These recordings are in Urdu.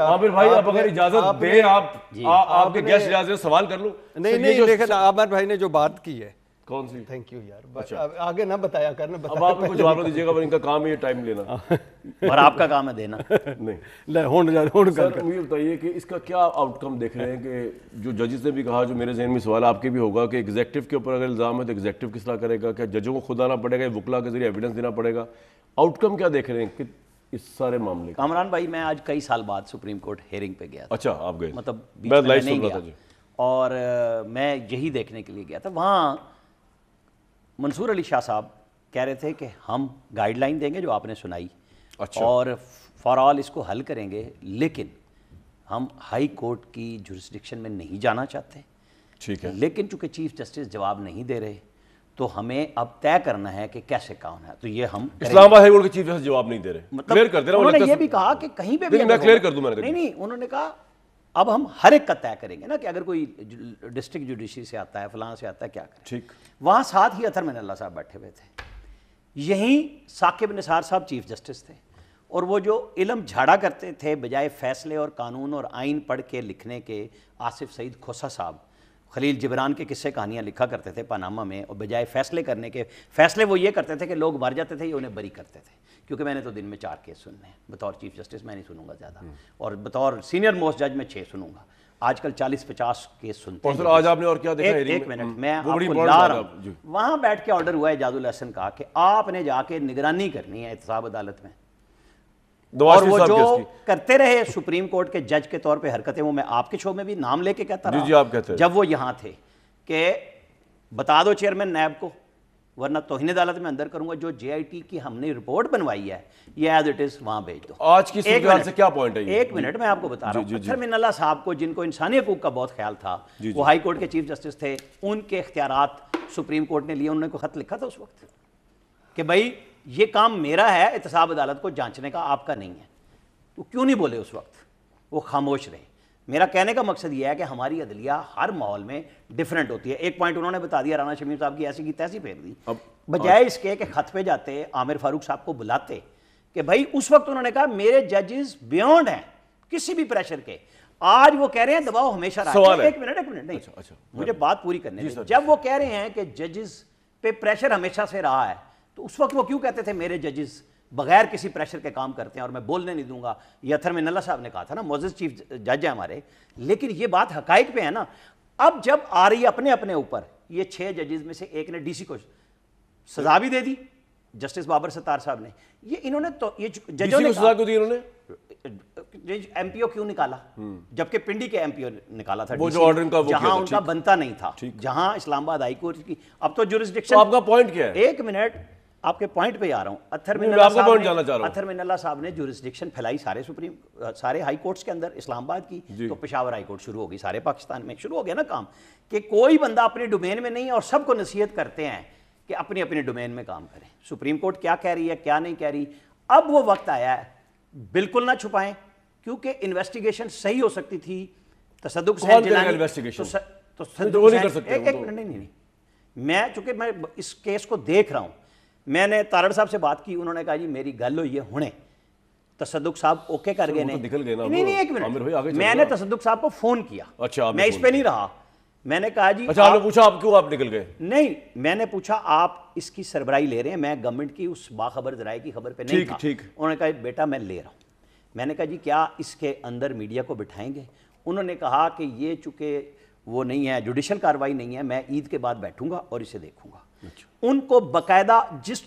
عامر بھائی آپ اگر اجازت دیں آپ کے گیسٹ اجازت سوال کر لوں. نہیں دیکھیں عامر بھائی نے جو بات کی ہے کون سی؟ تھینک یو یار, آگے نہ بتایا کرنا. اب آپ ان کو جواب نہ دیجیے گا, ان کا کام ہی ہے ٹائم لینا اور آپ کا کام ہے دینا. نہیں سر مجھے بتائیے کہ اس کا کیا آؤٹ کم دیکھ رہے ہیں کہ جو ججز نے بھی کہا, جو میرے ذہن میں سوال آپ کے بھی ہوگا کہ ایگزیکٹو کے اوپر اگر الزام ہے تو ایگزیکٹو کس طرح کرے گا, کیا ججوں کو خود آنا پڑے گا, وکلا کے ذریعے ایویڈنس دینا پڑے گا, آؤٹ کم کیا دیکھ رہے ہیں کہ اس سارے معاملے کا؟ کامران بھائی میں آج کئی سال بعد سپریم کورٹ ہیئرنگ پہ گیا تھا. اچھا آپ گئے؟ مطلب میں لائیو سن رہا تھا جی. اور میں یہی دیکھنے کے لیے گیا تھا. وہاں منصور علی شاہ صاحب کہہ رہے تھے کہ ہم گائیڈ لائن دیں گے جو آپ نے سنائی, اور فار آل اس کو حل کریں گے, لیکن ہم ہائی کورٹ کی جورسڈکشن میں نہیں جانا چاہتے. ٹھیک ہے, لیکن چونکہ چیف جسٹس جواب نہیں دے رہے تو ہمیں اب طے کرنا ہے کہ کیسے کام ہے. تو یہ ہم اسلام آباد ہائی کورٹ کے چیف جسٹس جواب نہیں دے رہے, کلیئر کر دے رہا ہوں. انہوں نے یہ بھی کہا کہ کہیں پہ بھی میں کلیئر کر دوں, میں نے نہیں انہوں نے کہا اب ہم ہر ایک کا طے کریں گے نا, کہ اگر کوئی ڈسٹرکٹ جوڈیشری سے آتا ہے, فلاں سے آتا ہے, کیا کریں. ٹھیک. وہاں ساتھ ہی اطہر من اللہ صاحب بیٹھے ہوئے تھے, یہیں ثاقب نثار صاحب چیف جسٹس تھے, اور وہ جو علم جھاڑا کرتے تھے بجائے فیصلے اور قانون اور آئین پڑھ کے لکھنے کے, آصف سعید کھوسا صاحب خلیل جبران کے قصے کہانیاں لکھا کرتے تھے پاناما میں, اور بجائے فیصلے کرنے کے, فیصلے وہ یہ کرتے تھے کہ لوگ مر جاتے تھے, یہ انہیں بری کرتے تھے, کیونکہ میں نے تو دن میں 4 کیس سننے ہیں بطور چیف جسٹس, میں نہیں سنوں گا زیادہ, اور بطور سینئر موسٹ جج میں 6 سنوں گا. آج کل 40-50 کیس سنتے ہیں. آج آپ نے اور کیا دیکھا؟ ایک منٹ میں آپ کو لا رہا ہوں. وہاں بیٹھ کے آرڈر ہوا ہے اعجاز الحسن کا کہ آپ نے جا کے نگرانی کرنی ہے احتساب عدالت میں, اور وہ جو کرتے رہے سپریم کورٹ کے جج کے طور پہ حرکتیں, وہ میں آپ کے شو میں بھی نام لے کے کہتا رہا جب وہ یہاں تھے کہ بتا دو چیئرمین نیب کو ورنہ توہین عدالت میں اندر کروں گا. جو جے آئی ٹی کی ہم نے رپورٹ بنوائی ہے یہ ایز اٹ از وہاں بھیج دو. آج کی صورتحال سے کیا پوائنٹ ہے؟ ایک منٹ میں آپ کو بتا رہا ہوں. اطہر من اللہ صاحب کو, جن کو انسانی حقوق کا بہت خیال تھا, وہ ہائی کورٹ کے چیف جسٹس تھے, ان کے اختیارات سپریم کورٹ نے لیے. انہوں نے کوئی خط لکھا تھا اس وقت کہ بھائی یہ کام میرا ہے احتساب عدالت کو جانچنے کا, آپ کا نہیں ہے؟ تو کیوں نہیں بولے اس وقت؟ وہ خاموش رہے. میرا کہنے کا مقصد یہ ہے کہ ہماری عدلیہ ہر ماحول میں ڈیفرنٹ ہوتی ہے. ایک پوائنٹ انہوں نے بتا دیا, رانا شمیم صاحب کی ایسی کی تیسی پھیر دی, بجائے اس کے کہ خط پہ جاتے عامر فاروق صاحب کو بلاتے کہ بھائی اس وقت انہوں نے کہا میرے ججز بیونڈ ہیں کسی بھی پریشر کے. آج وہ کہہ رہے ہیں دباؤ ہمیشہ رہا ہے. ایک منٹ نہیں, مجھے بات پوری کرنے دیں. جب وہ کہہ رہے ہیں کہ ججز پہ پریشر ہمیشہ سے رہا ہے, تو اس وقت وہ کیوں کہتے تھے میرے ججز بغیر کسی پریشر کے کام کرتے ہیں اور میں بولنے نہیں دوں گا؟ یہ اطہر من اللہ صاحب نے کہا تھا نا, معزز چیف جج ہیں ہمارے. لیکن یہ بات حقائق پہ ہے نا. اب جب آ رہی ہے اپنے اپنے اوپر, یہ 6 ججز میں سے ایک نے ڈی سی کو سزا بھی دے دی, جسٹس بابر ستار صاحب نے. یہ انہوں نے تو یہ ججوں نے سزا کیوں دی انہوں نے؟ ایم پی او کیوں نکالا, جبکہ پنڈی کے ایم پی او نکالا تھا جہاں ان کا بنتا نہیں تھا, جہاں اسلام آباد ہائی کورٹ کی. اب تو جورسڈکشن. آپ کا پوائنٹ کیا ہے؟ ایک منٹ, آپ کے پوائنٹ پہ آ رہا ہوں. اطہر من اللہ صاحب نے جورسڈکشن پھیلائی سارے ہائی کورٹس کے اندر اسلام آباد کی, تو پشاور ہائی کورٹ شروع ہوگی, سارے پاکستان میں شروع ہو گیا نا کام, کہ کوئی بندہ اپنے ڈومین میں نہیں, اور سب کو نصیحت کرتے ہیں کہ اپنی اپنے ڈومین میں کام کریں. سپریم کورٹ کیا کہہ رہی ہے کیا نہیں کہہ رہی, اب وہ وقت آیا ہے. بالکل نہ چھپائیں, کیونکہ انویسٹیگیشن صحیح ہو سکتی تھی. تصدق سے نہیں, میں چونکہ میں اس کیس کو دیکھ رہا ہوں, میں نے تارڑ صاحب سے بات کی, انہوں نے کہا جی میری گل ہوئی ہے ہونے. تصدق صاحب اوکے کر گئے. نہیں ایک منٹ, میں نے تصدق صاحب کو فون کیا, میں اس پہ نہیں رہا. میں نے کہا جی اچھا, آپ نے پوچھا آپ کیوں آپ نکل گئے؟ نہیں, میں نے پوچھا آپ اس کی سربراہی لے رہے ہیں, میں گورنمنٹ کی اس باخبر ذرائع کی خبر پہ نہیں تھا. انہوں نے کہا بیٹا میں لے رہا ہوں. میں نے کہا جی کیا اس کے اندر میڈیا کو بٹھائیں گے؟ انہوں نے کہا کہ یہ چونکہ وہ نہیں ہے, جوڈیشل کارروائی نہیں ہے, میں عید کے بعد بیٹھوں گا اور اسے دیکھوں گا. ان کو باقاعدہ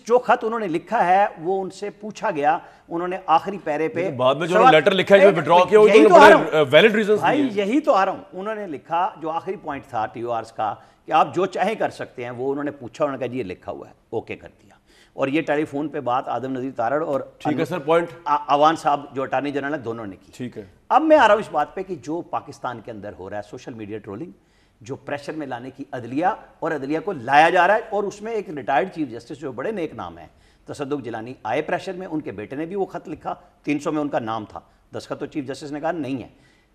جو خط انہوں نے لکھا ہے وہ ان سے پوچھا گیا, انہوں نے آخری پیرے پہ بعد میں جو لیٹر لکھا ہے جو وڈرا کیا, ویلڈ ریزنز بھائی یہی تو آ رہا ہوں. انہوں نے لکھا جو آخری پوائنٹ تھا ٹی او آرز کا کہ آپ جو چاہیں کر سکتے ہیں, وہ انہوں نے پوچھا, انہوں نے کہا جی یہ لکھا ہوا ہے, اوکے کر دیا. اور یہ ٹیلی فون پہ بات آدم نذیر تارڑ اور عوان صاحب جو اٹارنی جنرل ہیں دونوں نے کی. ٹھیک ہے. اب میں آ رہا ہوں اس بات پہ کہ جو پاکستان کے اندر ہو رہا ہے سوشل میڈیا ٹرولنگ, جو پریشر میں لانے کی عدلیہ, اور عدلیہ کو لایا جا رہا ہے, اور اس میں ایک ریٹائرڈ چیف جسٹس جو بڑے نیک نام ہیں تصدق جیلانی آئے پریشر میں, ان کے بیٹے نے بھی وہ خط لکھا, 300 میں ان کا نام تھا, دستخط تو چیف جسٹس نے کہا نہیں ہے.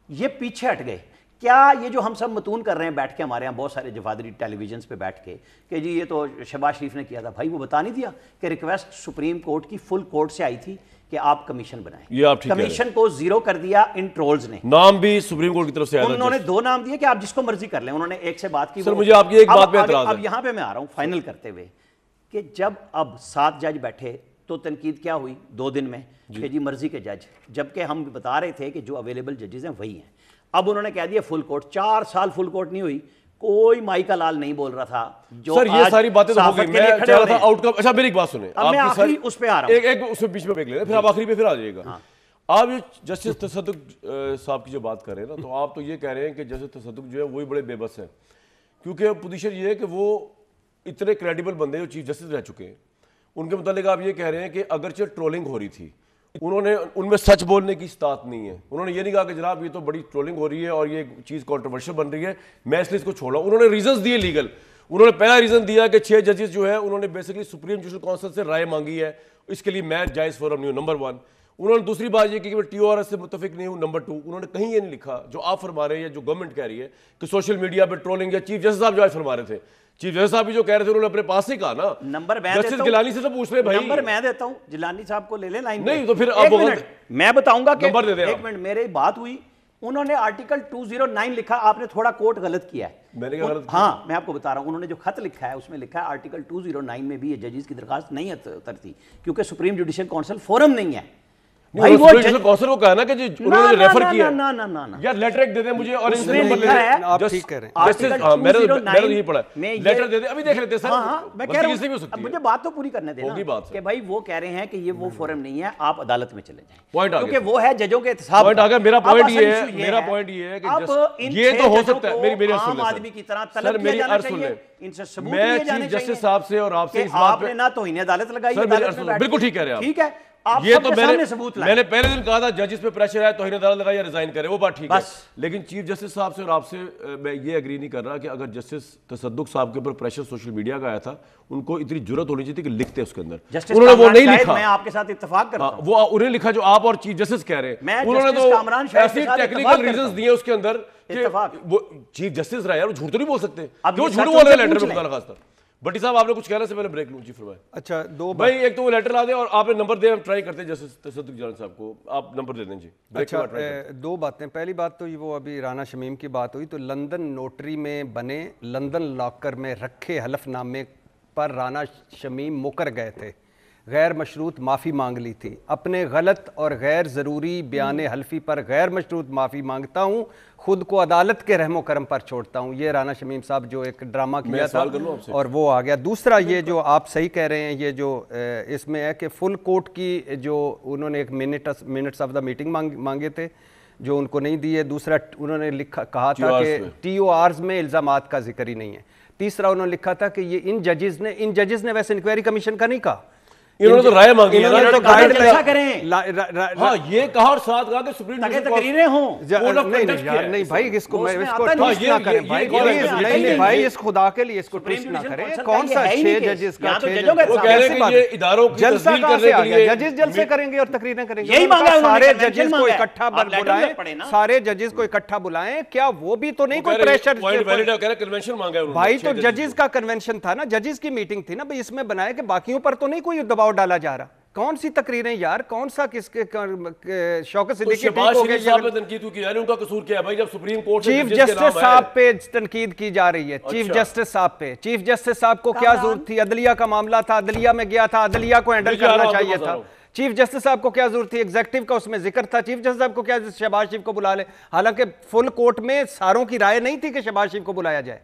یہ پیچھے ہٹ گئے. کیا یہ جو ہم سب متون کر رہے ہیں بیٹھ کے, ہمارے یہاں بہت سارے جفادری ٹیلی ویژنس پہ بیٹھ کے کہ جی یہ تو شہباز شریف نے کیا تھا, بھائی وہ بتا نہیں دیا کہ ریکویسٹ سپریم کورٹ کی فل کورٹ سے آئی تھی کہ آپ کمیشن بنائیں. یہ آپ ٹھیک کہہ رہے ہیں. کمیشن کو زیرو کر دیا ان ٹرولز نے. نام بھی سپریم کورٹ کی طرف سے آیا. انہوں نے 2 نام دیے کہ آپ جس کو مرضی کر لیں. انہوں نے ایک سے بات کی. سر مجھے آپ کی ایک بات پہ اعتراض ہے. اب یہاں پہ میں آ رہا ہوں فائنل کرتے ہوئے کہ جب اب 7 جج بیٹھے تو تنقید کیا ہوئی 2 دن میں کہ جی مرضی کے جج, جبکہ ہم بتا رہے تھے کہ جو اویلیبل ججز ہیں وہی ہیں. اب انہوں نے کہہ دیا فل کورٹ. 4 سال فل کورٹ نہیں ہوئی, کوئی مائی کا لال نہیں بول رہا تھا. جو سر یہ ساری باتیں تو ہو گئی, میں چاہ رہا تھا آؤٹ کم. اچھا میری ایک بات سنیں, اب میں آخری اس پہ آ رہا ہوں, ایک اس میں بیچ میں بیک لیں, پھر آپ آخری پہ پھر آ جائیے گا. آپ یہ جسٹس تصدق صاحب کی جو بات کر رہے ہیں نا, تو آپ تو یہ کہہ رہے ہیں کہ جسٹس تصدق جو ہے وہی بڑے بے بس ہیں, کیونکہ پوزیشن یہ ہے کہ وہ اتنے کریڈیبل بندے جو چیف جسٹس رہ چکے ہیں, ان کے متعلق آپ یہ کہہ رہے ہیں کہ اگرچہ ٹرولنگ ہو رہی تھی, انہوں نے ان میں سچ بولنے کی استطاعت نہیں ہے. انہوں نے یہ نہیں کہا کہ جناب یہ تو بڑی ٹرولنگ ہو رہی ہے اور یہ چیز کنٹروورشل بن رہی ہے, میں اس لیے اس کو چھوڑا ہوں. انہوں نے ریزنز دیے لیگل. انہوں نے پہلا ریزن دیا کہ 6 ججز جو ہے انہوں نے بیسیکلی سپریم جوڈیشل کونسل سے رائے مانگی ہے, اس کے لیے میں جائز فورم نہیں ہوں, نمبر 1. انہوں نے دوسری بات یہ کی کہ میں ٹی او آر ایس سے متفق نہیں ہوں, نمبر 2. انہوں نے کہیں یہ نہیں لکھا جو آپ فرما رہے ہیں یا جو گورنمنٹ کہہ رہی ہے کہ سوشل میڈیا پہ ٹرولنگ, یا چیف جسٹس صاحب جو آج فرما رہے تھے, چیف جسٹس صاحب بھی جو کہہ رہے تھے انہوں نے اپنے پاس سے کہا نا. نمبر میں جسٹس گیلانی سے تو پوچھ لیں بھائی. نمبر میں دیتا ہوں, جیلانی صاحب کو لے لیں لائن. نہیں تو پھر آپ میں بتاؤں گا کہ نمبر دے دیں. ایک منٹ, میری بات ہوئی, انہوں نے آرٹیکل 209 لکھا, آپ نے تھوڑا کوٹ غلط کیا ہے. میں نے کہا غلط. ہاں میں آپ کو بتا رہا ہوں, انہوں نے جو خط لکھا ہے اس میں لکھا ہے آرٹیکل 209 میں بھی یہ ججز کی درخواست نہیں اترتی کیونکہ سپریم جوڈیشل کونسل فورم نہیں ہے. بھائی وہ کونسل کو کہا نا کہ انہوں نے ریفر کیا یار, لیٹر ایک دے دیں مجھے اور اس میں نمبر لے لیں. آپ ٹھیک کہہ رہے ہیں, میں نے یہ پڑھا ہے, لیٹر دے دیں, ابھی دیکھ لیتے ہیں سر. میں کہہ رہا ہوں مجھے بات تو پوری کرنے دیں نا, کہ بھائی وہ کہہ رہے ہیں کہ یہ وہ فورم نہیں ہے, آپ عدالت میں چلے جائیں, کیونکہ وہ ہے ججوں کے احتساب. پوائنٹ آ گیا. میرا پوائنٹ یہ ہے کہ یہ تو ہو سکتا ہے, میری عرض سن لیں آدمی کی طرح طلب کیا جانا چاہیے, ان سے ثبوت میں لیے جانے چیف جسٹس چاہیے صاحب سے اور آپ سے کہ اس بات آپ پہ نے نہ توہین عدالت لگائی. بالکل ٹھیک کہہ رہے ہیں آپ. ٹھیک ہے, آپ یہ سب تو کے سامنے ثبوت لائیں. میں نے پہلے دن کہا تھا ججز پہ پریشر ہے, توہین عدالت لگائے یا ریزائن کرے, وہ بات ٹھیک ہے. لیکن چیف جسٹس صاحب سے اور آپ سے میں یہ ایگری نہیں کر رہا کہ اگر جسٹس تصدق صاحب کے اوپر پریشر سوشل میڈیا کا آیا تھا, ان کو اتنی جرت ہونی چاہیے تھی کہ لکھتے اس کے اندر. انہوں نے وہ نہیں لکھا. میں آپ کے ساتھ اتفاق کرتا ہوں, وہ انہیں لکھا جو آپ اور چیف جسٹس کہہ رہے ہیں. انہوں نے تو ایسی ٹیکنیکل ریزنز دیے اس کے اندر کہ وہ چیف جسٹس رہا, یار وہ جھوٹ تو نہیں بول سکتے. کیوں جھوٹ بول رہے ہیں لیٹر میں خدا نخواستہ. بٹی صاحب آپ نے کچھ کہنا سے پہلے بریک لوں. جی فرمائیں. اچھا دو بھائی, ایک تو وہ لیٹر لا دیں اور آپ نے نمبر دیں, ہم ٹرائی کرتے ہیں جسٹس تصدق جان صاحب کو, آپ نمبر دے دیں. جی اچھا, 2 باتیں. پہلی بات تو وہ ابھی رانا شمیم کی بات ہوئی, تو لندن نوٹری میں بنے لندن لاکر میں رکھے حلف نامے پر رانا شمیم مکر گئے تھے, غیر مشروط معافی مانگ لی تھی. اپنے غلط اور غیر ضروری بیان حلفی پر غیر مشروط معافی مانگتا ہوں, خود کو عدالت کے رحم و کرم پر چھوڑتا ہوں. یہ رانا شمیم صاحب جو ایک ڈرامہ کیا تھا اور وہ آ گیا. دوسرا یہ جو آپ صحیح کہہ رہے ہیں, یہ جو اس میں ہے کہ فل کورٹ کی جو انہوں نے ایک منٹس آف دا میٹنگ مانگے تھے جو ان کو نہیں دیے. دوسرا انہوں نے کہا تھا کہ ٹی او آرز میں الزامات کا ذکر ہی نہیں ہے. تیسرا انہوں نے لکھا تھا کہ یہ ان ججز نے ویسے انکوائری کمیشن کا نہیں کہا, انہوں نے تو رائے مانگی ہے. انہوں نے تو کہا کریں, ہاں یہ کہا اور ساتھ کہا کہ سپریم تاکہ تقریریں ہوں. نہیں بھائی, اس کو میں اس کو ٹویسٹ نہ کریں بھائی, نہیں بھائی, اس خدا کے لیے اس کو ٹویسٹ نہ کریں. کون سا 6 ججز کا, وہ کہہ رہے ہیں کہ یہ اداروں کی تسجیل کرنے کے لیے ججز جلسے کریں گے اور تقریریں کریں گے. یہی مانگا سارے ججز کو اکٹھا بلائیں, سارے ججز کو اکٹھا بلائیں. کیا وہ بھی تو نہیں کوئی پریشر کنونشن مانگا ہے بھائی, تو ججز کا کنونشن تھا نا, ججز کی میٹنگ تھی نا بھائی, اس میں بنایا کہ باقیوں پر تو نہیں کوئی دباؤ ڈالا جا رہا. کون سی تقریریں یار, کون سا کس کے شوکت صدیقی شہباز شریف صاحب نے تنقید کی, یعنی ان کا قصور کیا ہے بھائی؟ جب سپریم کورٹ چیف جسٹس صاحب پہ تنقید کی جا رہی ہے, چیف جسٹس صاحب پہ. چیف جسٹس صاحب کو کیا ضرورت تھی, عدلیہ کا معاملہ تھا, عدلیہ میں گیا تھا, عدلیہ کو ہینڈل کرنا چاہیے تھا. چیف جسٹس صاحب کو کیا ضرورت تھی, ایگزیکٹو کا اس میں ذکر تھا, چیف جسٹس صاحب کو کیا شہباز شریف کو بلا لے, حالانکہ فل کورٹ میں ساروں کی رائے نہیں تھی کہ شہباز شریف کو بلایا جائے.